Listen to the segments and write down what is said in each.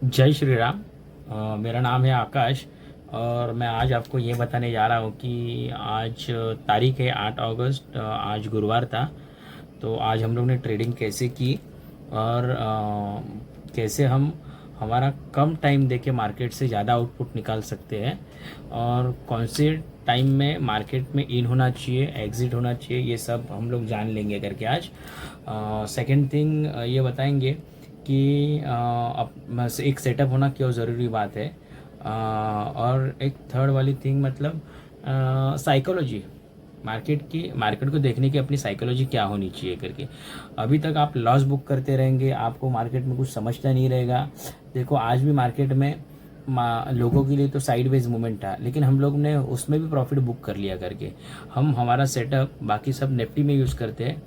जय श्री राम। मेरा नाम है आकाश और मैं आज आपको ये बताने जा रहा हूँ कि आज तारीख है 8 अगस्त। आज गुरुवार था। तो आज हम लोग ने ट्रेडिंग कैसे की और कैसे हम हमारा कम टाइम देके मार्केट से ज़्यादा आउटपुट निकाल सकते हैं और कौन से टाइम में मार्केट में इन होना चाहिए, एग्ज़िट होना चाहिए, ये सब हम लोग जान लेंगे करके आज। सेकंड थिंग ये बताएंगे कि एक सेटअप होना क्यों ज़रूरी बात है। और एक थर्ड वाली थिंग मतलब साइकोलॉजी, मार्केट को देखने की अपनी साइकोलॉजी क्या होनी चाहिए करके। अभी तक आप लॉस बुक करते रहेंगे, आपको मार्केट में कुछ समझता नहीं रहेगा। देखो आज भी मार्केट में लोगों के लिए तो साइडवेज मूवमेंट था, लेकिन हम लोग ने उसमें भी प्रॉफिट बुक कर लिया करके। हम हमारा सेटअप बाकी सब निफ्टी में यूज़ करते हैं,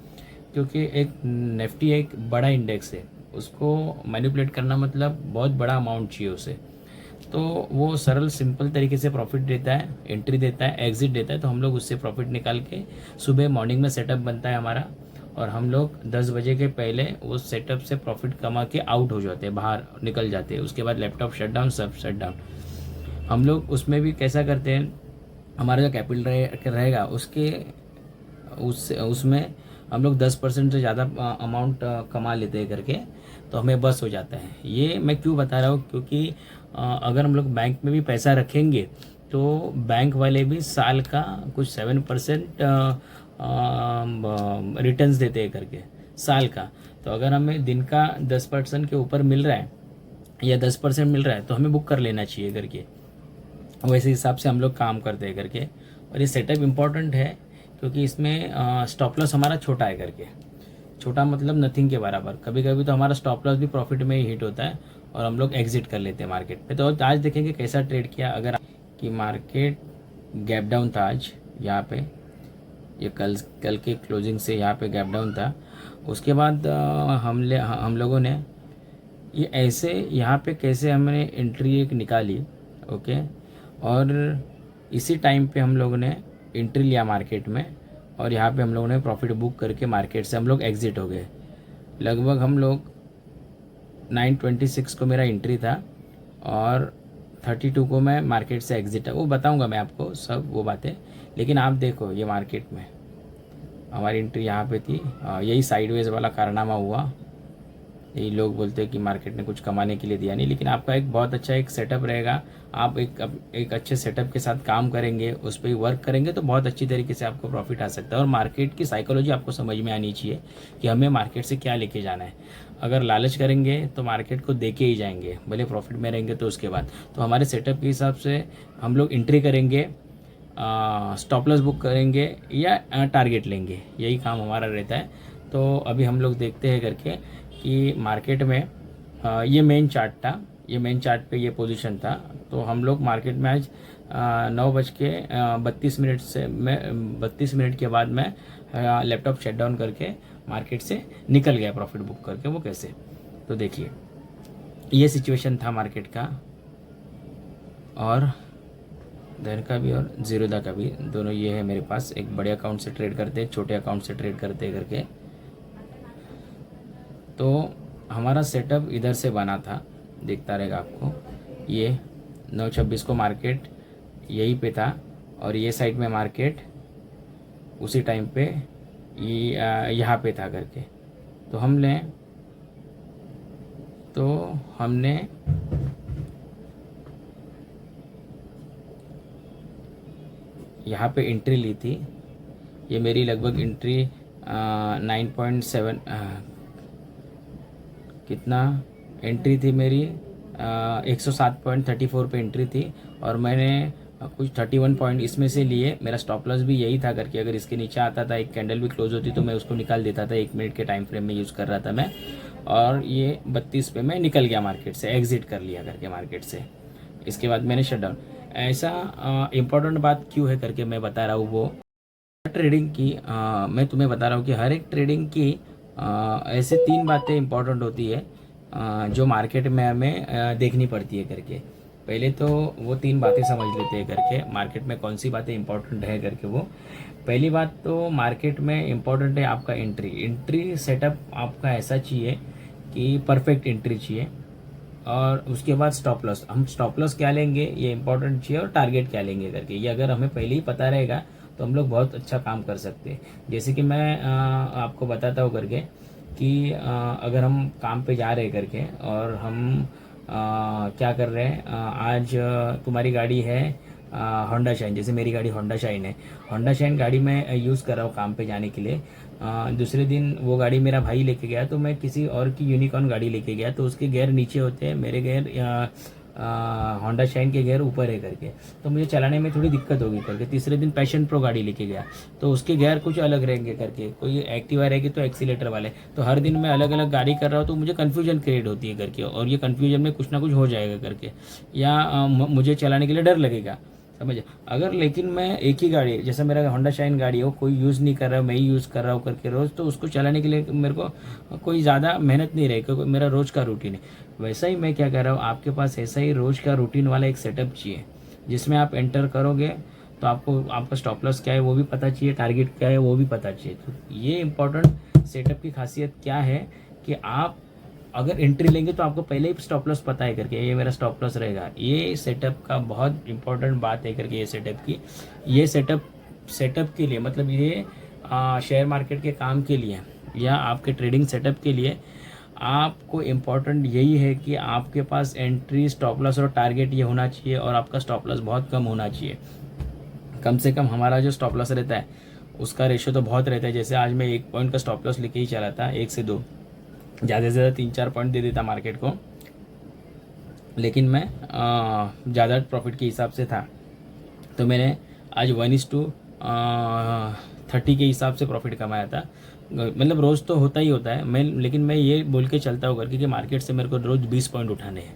क्योंकि एक निफ्टी एक बड़ा इंडेक्स है, उसको मैनिपुलेट करना मतलब बहुत बड़ा अमाउंट चाहिए उसे। तो वो सरल सिंपल तरीके से प्रॉफिट देता है, एंट्री देता है, एग्जिट देता है। तो हम लोग उससे प्रॉफिट निकाल के सुबह मॉर्निंग में सेटअप बनता है हमारा, और हम लोग 10 बजे के पहले उस सेटअप से प्रॉफिट कमा के आउट हो जाते हैं, बाहर निकल जाते हैं। उसके बाद लैपटॉप शट डाउन, सब शट डाउन। हम लोग उसमें भी कैसा करते हैं, हमारा जो कैपिटल रहेगा उसके उसमें हम लोग 10% से ज़्यादा अमाउंट कमा लेते हैं करके, तो हमें बस हो जाता है। ये मैं क्यों बता रहा हूँ, क्योंकि अगर हम लोग बैंक में भी पैसा रखेंगे तो बैंक वाले भी साल का कुछ 7% रिटर्न्स देते हैं करके, साल का। तो अगर हमें दिन का 10% के ऊपर मिल रहा है या 10% मिल रहा है तो हमें बुक कर लेना चाहिए करके। वैसे हिसाब से हम लोग काम करते हैं करके। और ये सेटअप इम्पॉर्टेंट है, क्योंकि इसमें स्टॉप लॉस हमारा छोटा है करके। छोटा मतलब नथिंग के बराबर। कभी कभी तो हमारा स्टॉप लॉस भी प्रॉफिट में ही हिट होता है और हम लोग एग्जिट कर लेते हैं मार्केट पे। तो आज देखेंगे कैसा ट्रेड किया। अगर कि मार्केट गैप डाउन था आज यहाँ पे, ये कल के क्लोजिंग से यहाँ पे गैप डाउन था। उसके बाद हम लोगों ने ये ऐसे यहाँ पे कैसे हमने एंट्री एक निकाली, ओके। और इसी टाइम पे हम लोगों ने एंट्री लिया मार्केट में, और यहाँ पे हम लोगों ने प्रॉफिट बुक करके मार्केट से हम लोग एग्जिट हो गए। लगभग हम लोग 9:26 को मेरा एंट्री था और 32 को मैं मार्केट से एग्जिट है। वो बताऊंगा मैं आपको सब वो बातें। लेकिन आप देखो ये मार्केट में हमारी एंट्री यहाँ पे थी, यही साइडवेज वाला कारनामा हुआ। यही लोग बोलते हैं कि मार्केट ने कुछ कमाने के लिए दिया नहीं, लेकिन आपका एक बहुत अच्छा एक सेटअप रहेगा। आप एक अच्छे सेटअप के साथ काम करेंगे, उस पर वर्क करेंगे तो बहुत अच्छी तरीके से आपको प्रॉफिट आ सकता है। और मार्केट की साइकोलॉजी आपको समझ में आनी चाहिए कि हमें मार्केट से क्या लेके जाना है। अगर लालच करेंगे तो मार्केट को दे के ही जाएंगे, भले प्रॉफिट में रहेंगे तो उसके बाद। तो हमारे सेटअप के हिसाब से हम लोग एंट्री करेंगे, स्टॉप लॉस बुक करेंगे या टारगेट लेंगे, यही काम हमारा रहता है। तो अभी हम लोग देखते हैं करके कि मार्केट में ये मेन चार्ट था, ये मेन चार्ट पे ये पोजीशन था। तो हम लोग मार्केट में आज 9:32 से मैं 32 के बाद मैं लैपटॉप शट डाउन करके मार्केट से निकल गया प्रॉफिट बुक करके। वो कैसे, तो देखिए ये सिचुएशन था मार्केट का, और धन का भी और जीरोदा का भी दोनों ये है मेरे पास। एक बड़े अकाउंट से ट्रेड करते हैं, छोटे अकाउंट से ट्रेड करते करके। तो हमारा सेटअप इधर से बना था, दिखता रहेगा आपको। ये 9:26 को मार्केट यहीं पे था, और ये साइड में मार्केट उसी टाइम पे यहाँ पे था करके। तो हमने यहाँ पे एंट्री ली थी। ये मेरी लगभग एंट्री 9.7 कितना एंट्री थी मेरी, 107.34 पे एंट्री थी। और मैंने कुछ 31 पॉइंट इसमें से लिए। मेरा स्टॉप लॉस भी यही था करके, अगर इसके नीचे आता था, एक कैंडल भी क्लोज होती तो मैं उसको निकाल देता था। 1 मिनट के टाइम फ्रेम में यूज़ कर रहा था मैं। और ये 32 पे मैं निकल गया मार्केट से, एग्जिट कर लिया करके मार्केट से। इसके बाद मैंने शट डाउन। ऐसा इम्पोर्टेंट बात क्यों है करके मैं बता रहा हूँ। वो ट्रेडिंग की मैं तुम्हें बता रहा हूँ कि हर एक ट्रेडिंग की ऐसे 3 बातें इंपॉर्टेंट होती है, जो मार्केट में हमें देखनी पड़ती है करके। पहले तो वो 3 बातें समझ लेते हैं करके, मार्केट में कौन सी बातें इंपॉर्टेंट है करके। वो पहली बात तो मार्केट में इंपॉर्टेंट है आपका एंट्री सेटअप आपका ऐसा चाहिए कि परफेक्ट एंट्री चाहिए। और उसके बाद स्टॉप लॉस। हम स्टॉप लॉस क्या लेंगे ये इंपॉर्टेंट चीज़ है, और टारगेट क्या लेंगे करके ये अगर हमें पहले ही पता रहेगा तो हम लोग बहुत अच्छा काम कर सकते हैं। जैसे कि मैं आपको बताता हूँ करके कि अगर हम काम पे जा रहे करके और हम क्या कर रहे हैं, आज तुम्हारी गाड़ी है होंडा शाइन, जैसे मेरी गाड़ी होंडा शाइन है, होंडा शाइन गाड़ी मैं यूज़ कर रहा हूँ काम पे जाने के लिए। दूसरे दिन वो गाड़ी मेरा भाई लेके गया, तो मैं किसी और की यूनिकॉर्न गाड़ी लेके गया, तो उसके गियर नीचे होते हैं, मेरे गियर होंडा शाइन के गियर ऊपर है करके, तो मुझे चलाने में थोड़ी दिक्कत होगी करके। तीसरे दिन पैशन प्रो गाड़ी लेके गया, तो उसके गियर कुछ अलग रहेंगे करके, कोई एक्टिवा रहेगी तो एक्सीलेटर वाले, तो हर दिन मैं अलग अलग गाड़ी कर रहा हूँ, तो मुझे कन्फ्यूजन क्रिएट होती है करके, और ये कन्फ्यूजन में कुछ ना कुछ हो जाएगा करके, या मुझे चलाने के लिए डर लगेगा, समझे। अगर लेकिन मैं एक ही गाड़ी, जैसे मेरा होंडा शाइन गाड़ी हो, कोई यूज़ नहीं कर रहा, मैं ही यूज़ कर रहा हूँ करके रोज़, तो उसको चलाने के लिए मेरे को कोई ज़्यादा मेहनत नहीं रही, क्योंकि मेरा रोज़ का रूटीन है। वैसा ही मैं क्या कह रहा हूँ, आपके पास ऐसा ही रोज़ का रूटीन वाला एक सेटअप चाहिए, जिसमें आप एंटर करोगे तो आपको आपका स्टॉप लॉस क्या है वो भी पता चाहिए, टारगेट क्या है वो भी पता चाहिए। तो ये इंपॉर्टेंट सेटअप की खासियत क्या है कि आप अगर एंट्री लेंगे तो आपको पहले ही स्टॉप लॉस पता है करके, ये मेरा स्टॉप लॉस रहेगा। ये सेटअप का बहुत इंपॉर्टेंट बात है करके, ये सेटअप की, ये सेटअप के लिए मतलब ये शेयर मार्केट के काम के लिए या आपके ट्रेडिंग सेटअप के लिए आपको इम्पॉर्टेंट यही है कि आपके पास एंट्री, स्टॉप लॉस और टारगेट ये होना चाहिए, और आपका स्टॉप लॉस बहुत कम होना चाहिए। कम से कम हमारा जो स्टॉप लॉस रहता है उसका रेशियो तो बहुत रहता है। जैसे आज मैं 1 पॉइंट का स्टॉप लॉस लेके ही चला था, 1 से 2, ज़्यादा से ज़्यादा 3-4 पॉइंट दे देता मार्केट को, लेकिन मैं ज़्यादा प्रॉफिट के हिसाब से था, तो मैंने आज 1:30 के हिसाब से प्रॉफिट कमाया था। मतलब रोज़ तो होता ही होता है, लेकिन मैं ये बोल के चलता हूँ करके कि मार्केट से मेरे को रोज़ 20 पॉइंट उठाने हैं,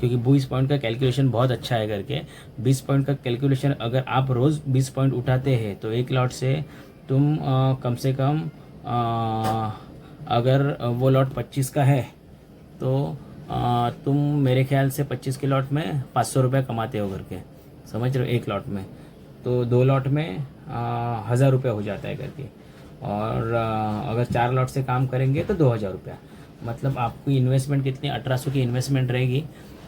क्योंकि 20 पॉइंट का कैलकुलेशन बहुत अच्छा है करके। 20 पॉइंट का कैलकुलेशन अगर आप रोज़ 20 पॉइंट उठाते हैं तो एक लॉट से तुम कम से कम अगर वो लॉट 25 का है तो तुम मेरे ख्याल से 25 के लॉट में 500 रुपये कमाते हो करके, समझ रहे हो, एक लॉट में। तो 2 लॉट में 1000 रुपये हो जाता है करके, और अगर 4 लॉट से काम करेंगे तो 2000 रुपया। मतलब आपकी इन्वेस्टमेंट कितनी, 1800 की इन्वेस्टमेंट रहेगी।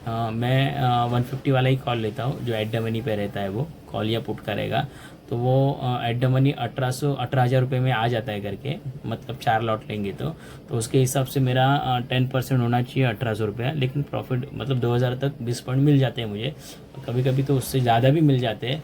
मैं 150 वाला ही कॉल लेता हूँ, जो एट द मनी पे रहता है, वो कॉल या पुट करेगा, तो वो एट द मनी 18,000 रुपये में आ जाता है करके, मतलब 4 लॉट लेंगे तो उसके हिसाब से मेरा 10% होना चाहिए 1800 रुपया, लेकिन प्रॉफिट मतलब 2000 तक 20 पॉइंट मिल जाते हैं मुझे। कभी कभी तो उससे ज़्यादा भी मिल जाते हैं,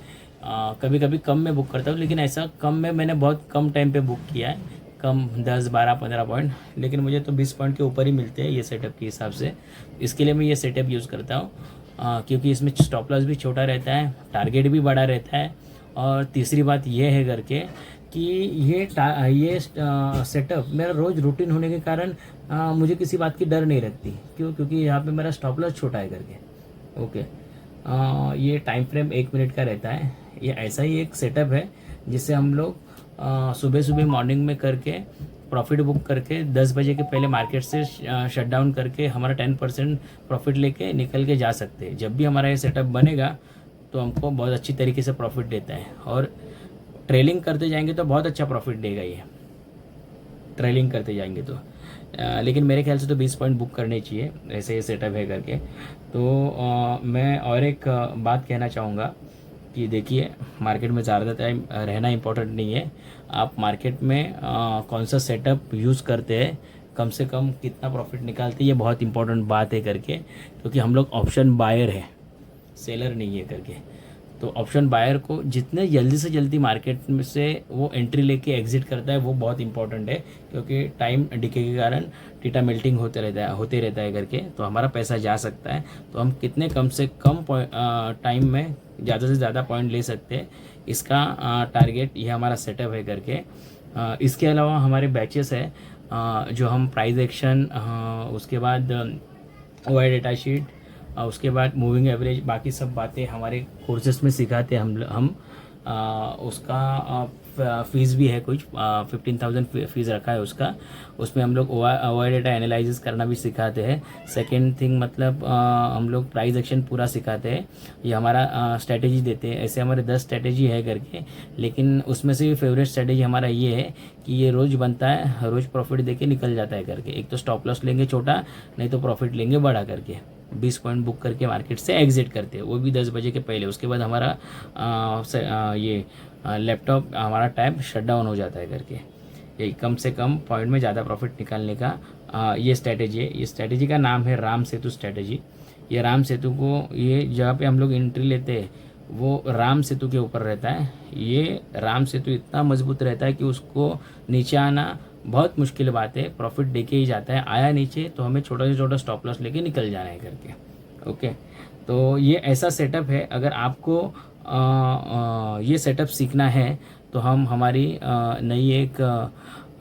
कभी कभी कम में बुक करता हूँ, लेकिन ऐसा कम में मैंने बहुत कम टाइम पे बुक किया है, कम 10, 12, 15 पॉइंट, लेकिन मुझे तो 20 पॉइंट के ऊपर ही मिलते हैं ये सेटअप के हिसाब से। इसके लिए मैं ये सेटअप यूज़ करता हूँ, क्योंकि इसमें स्टॉप लॉस भी छोटा रहता है, टारगेट भी बड़ा रहता है, और तीसरी बात ये है करके कि ये सेटअप मेरा रोज़ रूटीन होने के कारण मुझे किसी बात की डर नहीं लगती। क्यों? क्योंकि यहाँ पे मेरा स्टॉप लॉस छोटा है करके। ओके, ये टाइम फ्रेम 1 मिनट का रहता है। ये ऐसा ही एक सेटअप है जिससे हम लोग सुबह सुबह मॉर्निंग में करके प्रॉफिट बुक करके 10 बजे के पहले मार्केट से शट डाउन करके हमारा 10% प्रॉफिट लेके निकल के जा सकते हैं। जब भी हमारा ये सेटअप बनेगा तो हमको बहुत अच्छी तरीके से प्रॉफिट देता है, और ट्रेलिंग करते जाएंगे तो बहुत अच्छा प्रॉफिट देगा ये, ट्रेलिंग करते जाएंगे तो। लेकिन मेरे ख्याल से तो 20 पॉइंट बुक करने चाहिए, ऐसे ये सेटअप है करके। तो मैं और एक बात कहना चाहूँगा कि देखिए, मार्केट में ज़्यादा टाइम रहना इम्पोर्टेंट नहीं है। आप मार्केट में कौन सा सेटअप यूज़ करते हैं, कम से कम कितना प्रॉफिट निकालते हैं, ये बहुत इंपॉर्टेंट बात है करके, क्योंकि हम लोग ऑप्शन बायर है, सेलर नहीं है करके। तो ऑप्शन बायर को जितने जल्दी से जल्दी मार्केट में से वो एंट्री लेके एग्जिट करता है वो बहुत इंपॉर्टेंट है, क्योंकि टाइम डिके के कारण टीटा मेल्टिंग होते रहता है करके, तो हमारा पैसा जा सकता है। तो हम कितने कम से कम टाइम में ज़्यादा से ज़्यादा पॉइंट ले सकते हैं, इसका टारगेट ये हमारा सेटअप है करके। इसके अलावा हमारे बैचेस है, जो हम प्राइस एक्शन, उसके बाद ओआई डेटा शीट, उसके बाद मूविंग एवरेज, बाकी सब बातें हमारे कोर्सेस में सिखाते हैं हम। उसका फ़ीस भी है कुछ, 15,000 फीस रखा है उसका। उसमें हम लोग ओआई डेटा एनालिसिस करना भी सिखाते हैं। सेकेंड थिंग मतलब हम लोग प्राइस एक्शन पूरा सिखाते हैं, ये हमारा स्ट्रैटेजी देते हैं। ऐसे हमारे 10 स्ट्रैटेजी है करके, लेकिन उसमें से भी फेवरेट स्ट्रैटेजी हमारा ये है कि ये रोज़ बनता है, रोज़ प्रॉफिट देके निकल जाता है करके। एक तो स्टॉप लॉस लेंगे छोटा, नहीं तो प्रॉफिट लेंगे बड़ा करके। 20 पॉइंट बुक करके मार्केट से एग्जिट करते हैं, वो भी 10 बजे के पहले। उसके बाद हमारा ये लैपटॉप हमारा टैब शट डाउन हो जाता है करके। ये कम से कम पॉइंट में ज़्यादा प्रॉफिट निकालने का ये स्ट्रैटेजी है। ये स्ट्रैटेजी का नाम है राम सेतु स्ट्रैटेजी। ये राम सेतु को, ये जहाँ पे हम लोग एंट्री लेते हैं वो राम सेतु के ऊपर रहता है। ये राम सेतु इतना मजबूत रहता है कि उसको नीचे आना बहुत मुश्किल बात है, प्रॉफिट देके ही जाता है। आया नीचे तो हमें छोटा से छोटा स्टॉप लॉस लेके निकल जाना है करके। ओके, तो ये ऐसा सेटअप है। अगर आपको ये सेटअप सीखना है तो हम हमारी नई एक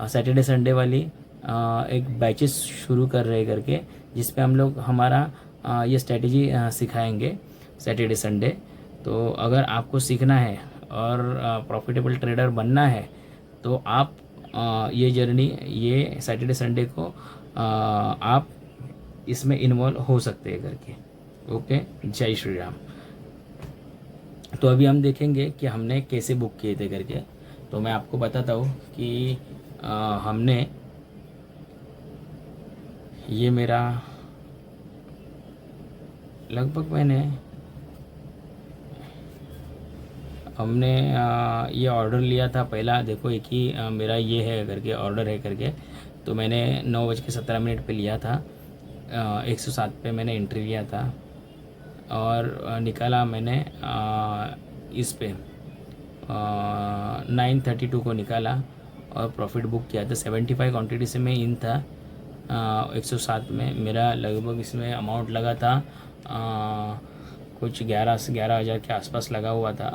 सैटरडे संडे वाली एक बैचेस शुरू कर रहे करके, जिस पे हम लोग हमारा ये स्ट्रैटेजी सिखाएंगे सैटरडे संडे। तो अगर आपको सीखना है और प्रॉफिटेबल ट्रेडर बनना है तो आप ये जर्नी, ये सैटरडे संडे को आप इसमें इन्वॉल्व हो सकते हैं करके। ओके, जय श्री राम। तो अभी हम देखेंगे कि हमने कैसे बुक किए थे करके। तो मैं आपको बताता हूँ कि हमने ये मेरा लगभग हमने ये ऑर्डर लिया था पहला। देखो एक ही मेरा ये है करके ऑर्डर है करके। तो मैंने 9:17 पे लिया था, 107 पे मैंने एंट्री लिया था और निकाला मैंने इस पे 9:32 को निकाला और प्रॉफिट बुक किया था। 75 क्वांटिटी से मैं इन था। 107 में मेरा लगभग इसमें अमाउंट लगा था कुछ 11 से 11,000 के आसपास लगा हुआ था।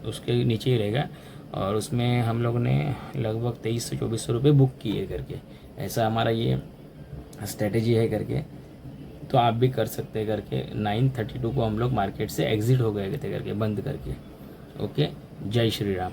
उसके नीचे ही रहेगा। और उसमें हम लोग ने लगभग 2300 से 2400 रुपये बुक किए करके। ऐसा हमारा ये स्ट्रेटेजी है करके। तो आप भी कर सकते हैं करके। 9:32 को हम लोग मार्केट से एग्जिट हो गए थे करके, बंद करके। ओके, जय श्री राम।